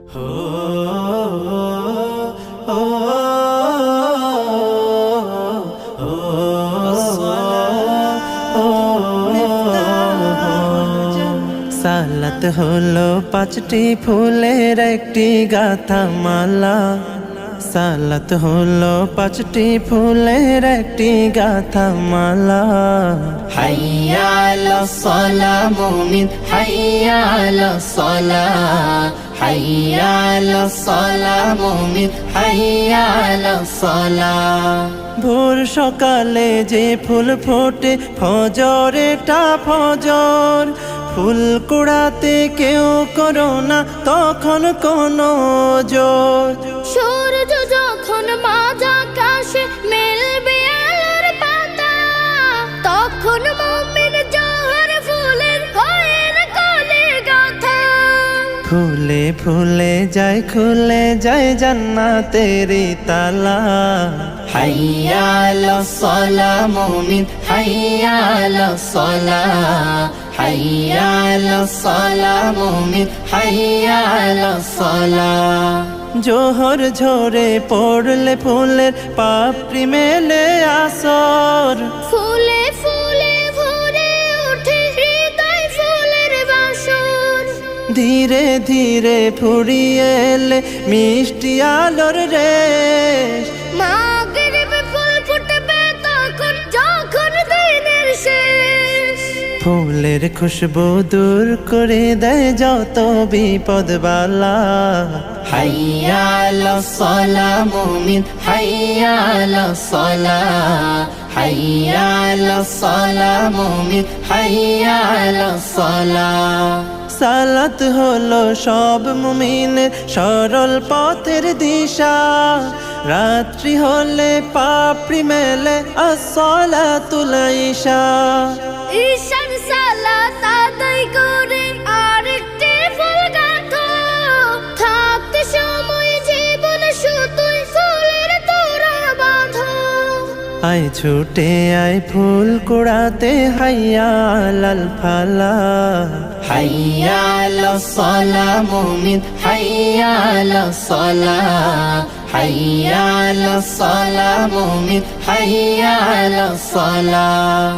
সালাত হলো পাঁচটি ফুলের একটি গাথা মালা। সালাত হলো পাঁচটি ফুলের একটি গাথা মালা। হাইয়া আলাস সালাহ মুমিন, হাইয়া আলাস সালাহ, হাইয়া আলাস সালাহ মুমিন, হাইয়া আলাস সালাহ। ভোর সকালে যে ফুল ফোটে ফজরেটা ফজর, ফুল কুড়াতে কেউ করো না তখন কোনো জোর। সূর্য যখন মাঝ আকাশে মেলবে আলোর পাতা, তখন মুমিন জোহর ফুলের হয়ে কোলে গাথা। ফুলে ফুলে যায় খুলে যায় জান্নাতেরি তালা। হাইয়া আলাস সালাহ মুমিন, হাইয়া আলাস সালাহ, হাইয়া আলাস সালাহ মুমিন, হাইয়া আলাস সালাহ। জোহর ঝরে পড়লে ফুলের পাপড়ি মেলে আসর, ফুলে ফুলে ভরে ওঠে হৃদয় ফুলের বাসর। ধীরে ধীরে ফুরিয়ে এলে মিষ্টি আলোর রেশ। মাগরিবে ফুল ফুটবে তখন যখন দিনের শেষ। ফুলের খুশবু দূর করে দেয় যত বিপদ বালা। হাইয়া আলাস সালাহ মুমিন, হাইয়া আলাস সালাহ, হাইয়া আলাস সালাহ মুমিন, হাইয়া আলাস সালাহ। সালাত হলো সব মুমিনের সরল পথের দিশা। রাত্রি হলে পাপড়ি মেলে আসসালাতুল ইশা। ঈশান সালাত আদায় করে আরেকটি ফুল গাঁথো, থাকতে সময় জীবন শুধুই ফুলের তোড়া বাঁধো। আয় ছুটে আয় ফুল কুড়াতে হাইয়া আলাল ফালা। হাইয়া আলাস সালাহ মুমিন, হাইয়া আলাস সালাহ, হাইয়া আলাস সালাহ মুমিন, হাইয়া আলাস সালাহ।